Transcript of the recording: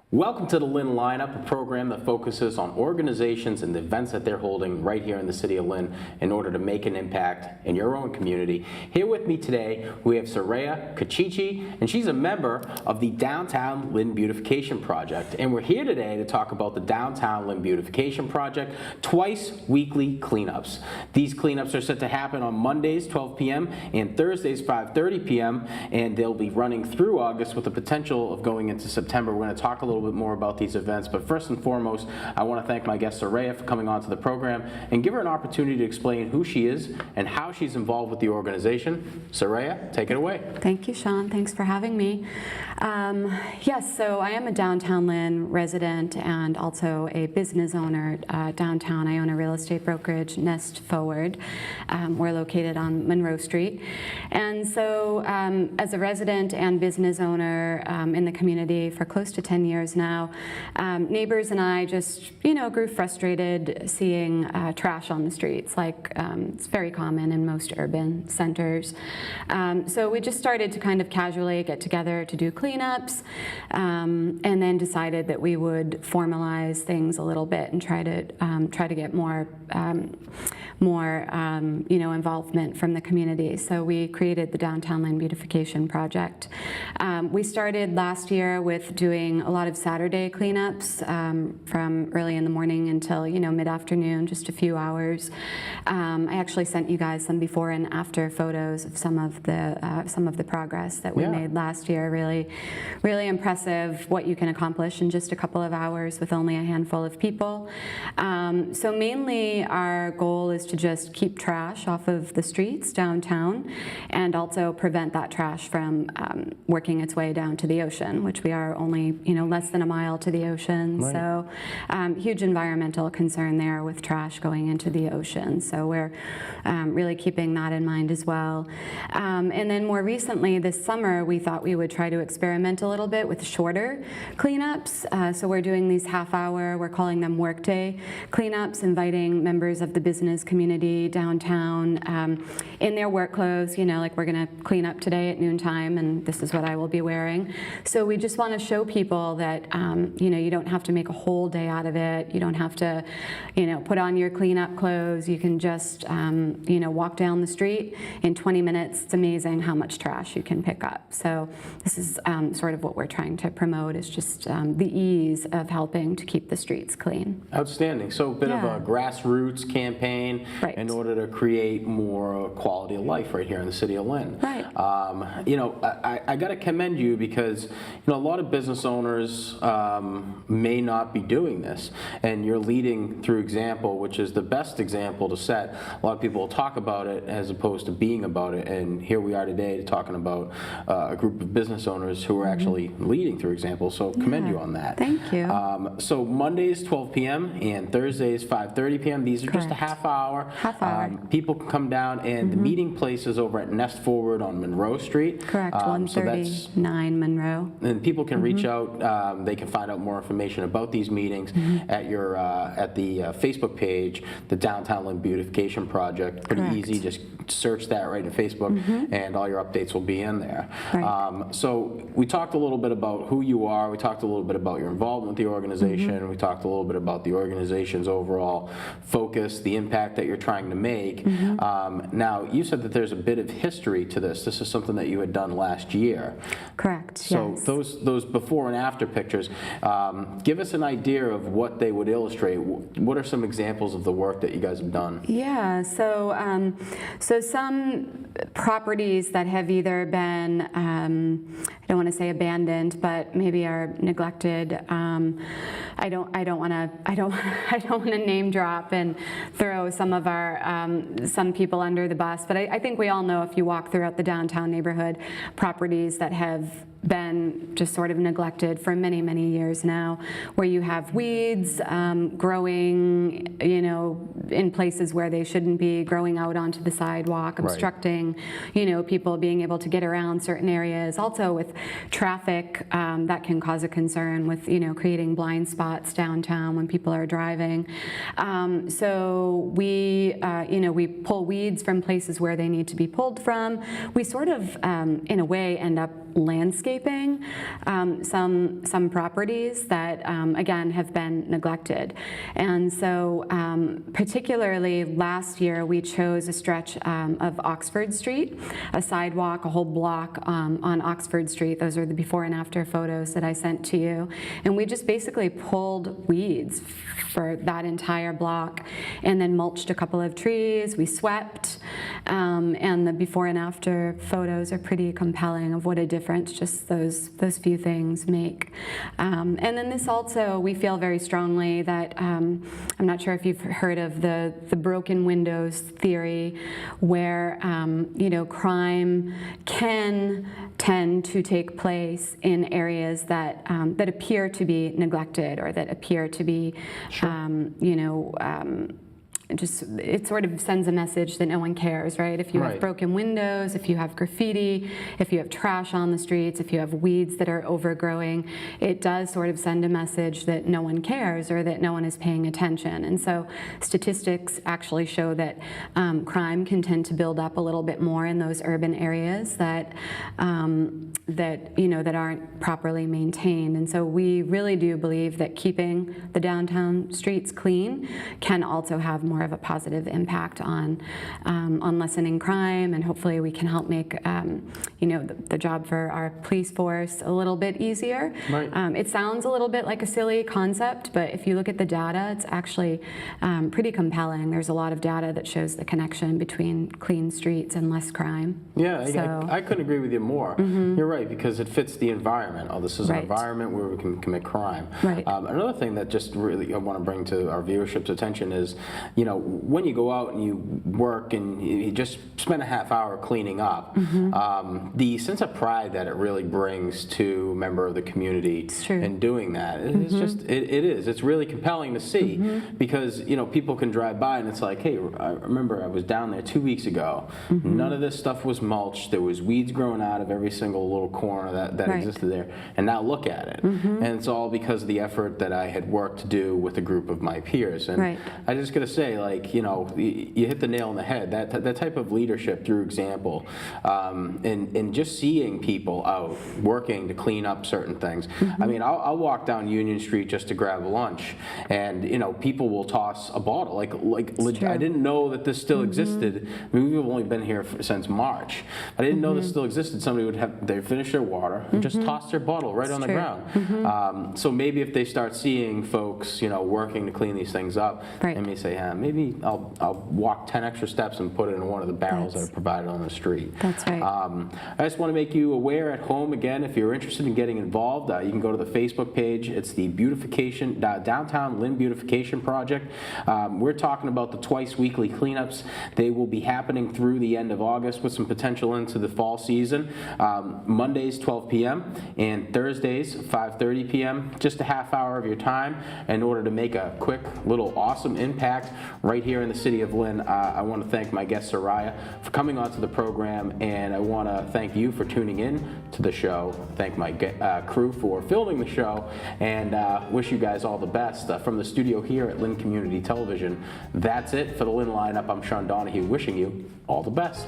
Welcome to the Lynn Lineup, a program that focuses on organizations and the events that they're holding right here in the city of Lynn in order to make an impact in your own community. Here with me today, we have Soraya Cacici, and she's a member of the Downtown Lynn Beautification Project. And we're here today to talk about the Downtown Lynn Beautification Project twice weekly cleanups. These cleanups are set to happen on Mondays, 12 p.m. and Thursdays, 5:30 p.m. and they'll be running through August with the potential of going into September. We're going to talk a little bit more about these events, but first and foremost, I want to thank my guest Soraya for coming onto the program and give her an opportunity to explain who she is and how she's involved with the organization. Soraya, take it away. Thank you, Sean. Thanks for having me. Yes, so I am a Downtown Lynn resident and also a business owner downtown. I own a real estate brokerage, Nest Forward. We're located on Munroe Street. And so as a resident and business owner in the community for close to 10 years now, neighbors and I just, grew frustrated seeing trash on the streets, like it's very common in most urban centers. So we just started to kind of casually get together to do cleanups, and then decided that we would formalize things a little bit and try to get more involvement from the community. So we created the Downtown Lynn Beautification Project. We started last year with doing a lot of Saturday cleanups from early in the morning until mid-afternoon, just a few hours. I actually sent you guys some before and after photos of some of the progress that we made last year. Really impressive what you can accomplish in just a couple of hours with only a handful of people. So mainly our goal is to just keep trash off of the streets downtown and also prevent that trash from working its way down to the ocean, which we are only less than a mile to the ocean. Right. So huge environmental concern there with trash going into the ocean. So we're really keeping that in mind as well. And then more recently this summer, we thought we would try to experiment a little bit with shorter cleanups. So we're doing these half-hour, we're calling them workday cleanups, inviting members of the business community downtown in their work clothes, like we're going to clean up today at noontime and this is what I will be wearing. So we just want to show people that you don't have to make a whole day out of it. You don't have to put on your cleanup clothes. You can just walk down the street in 20 minutes. It's amazing how much trash you can pick up. So this is sort of what we're trying to promote, is just the ease of helping to keep the streets clean. Outstanding. So a bit of a grassroots campaign in order to create more quality of life right here in the city of Lynn. Right. I got to commend you because a lot of business owners may not be doing this, and you're leading through example, which is the best example to set. A lot of people will talk about it as opposed to being about it, and here we are today talking about a group of business owners who are actually leading through example, so commend you on that. Thank you. So Mondays 12 p.m. and Thursdays 5:30 p.m. These are just a half hour. People can come down, and the meeting place is over at Nest Forward on Munroe Street. Correct, 139 Munroe. And people can reach out, they can find out more information about these meetings at the Facebook page, the Downtown Lynn Beautification Project. Pretty easy, just search that right in Facebook and all your updates will be in there. Right. So we talked a little bit about who you are, we talked a little bit about your involvement with the organization, we talked a little bit about the organization's overall focus, the impact that you're trying to make. Now, you said that there's a bit of history to this. This is something that you had done last year. Correct, so yes. Those before and after pictures, give us an idea of what they would illustrate. What are some examples of the work that you guys have done? Yeah, so some properties that have either been, I don't want to say abandoned, but maybe are neglected. I don't want to name drop and throw some of our some people under the bus, but I think we all know, if you walk throughout the downtown neighborhood, properties that have been just sort of neglected for many, many years now, where you have weeds growing, in places where they shouldn't be, growing out onto the sidewalk, obstructing, people being able to get around certain areas. Also with traffic, that can cause a concern with, creating blind spots downtown when people are driving. So we, we pull weeds from places where they need to be pulled from. We sort of, in a way, end up landscaping some properties that, again, have been neglected. And so particularly last year, we chose a stretch of Oxford Street, a sidewalk, a whole block on Oxford Street. Those are the before and after photos that I sent to you. And we just basically pulled weeds for that entire block and then mulched a couple of trees. We swept, and the before and after photos are pretty compelling of what a difference just those few things make. And then this also, we feel very strongly that, I'm not sure if you've heard of the broken windows theory, where crime can tend to take place in areas that that appear to be neglected or that appear to be, it sort of sends a message that no one cares, right? If you have broken windows, if you have graffiti, if you have trash on the streets, if you have weeds that are overgrowing, it does sort of send a message that no one cares or that no one is paying attention. And so statistics actually show that crime can tend to build up a little bit more in those urban areas that that aren't properly maintained. And so we really do believe that keeping the downtown streets clean can also have more of a positive impact on lessening crime, and hopefully we can help make the job for our police force a little bit easier. It sounds a little bit like a silly concept, but if you look at the data, it's actually pretty compelling. There's a lot of data that shows the connection between clean streets and less crime. Yeah, I couldn't agree with you more. You're right, because it fits the environment. Oh, this is an environment where we can commit crime. Another thing that just really I want to bring to our viewership's attention is, when you go out and you work and you just spend a half hour cleaning up, the sense of pride that it really brings to a member of the community in doing that, it's really compelling to see, because people can drive by and it's like, hey, I remember I was down there 2 weeks ago. None of this stuff was mulched. There was weeds growing out of every single little corner that existed there, and now look at it. And it's all because of the effort that I had worked to do with a group of my peers. And I just gotta say, like, you hit the nail on the head. That type of leadership through example, and just seeing people out working to clean up certain things. I mean, I'll walk down Union Street just to grab lunch, and people will toss a bottle. Like I didn't know that this still existed. I mean, we've only been here since March. I didn't know this still existed. Somebody would they finish their water and just toss their bottle right on the ground. So maybe if they start seeing folks, working to clean these things up, and may say, maybe I'll walk 10 extra steps and put it in one of the barrels that are provided on the street. That's right. I just want to make you aware at home, again, if you're interested in getting involved, you can go to the Facebook page. It's the Downtown Lynn Beautification Project. We're talking about the twice weekly cleanups. They will be happening through the end of August with some potential into the fall season. Mondays, 12 p.m. and Thursdays, 5:30 p.m. Just a half hour of your time in order to make a quick little awesome impact right here in the city of Lynn. I want to thank my guest Soraya for coming onto the program, and I want to thank you for tuning in to the show. Thank my crew for filming the show, and wish you guys all the best from the studio here at Lynn Community Television. That's it for the Lynn Lineup. I'm Sean Donahue, wishing you all the best.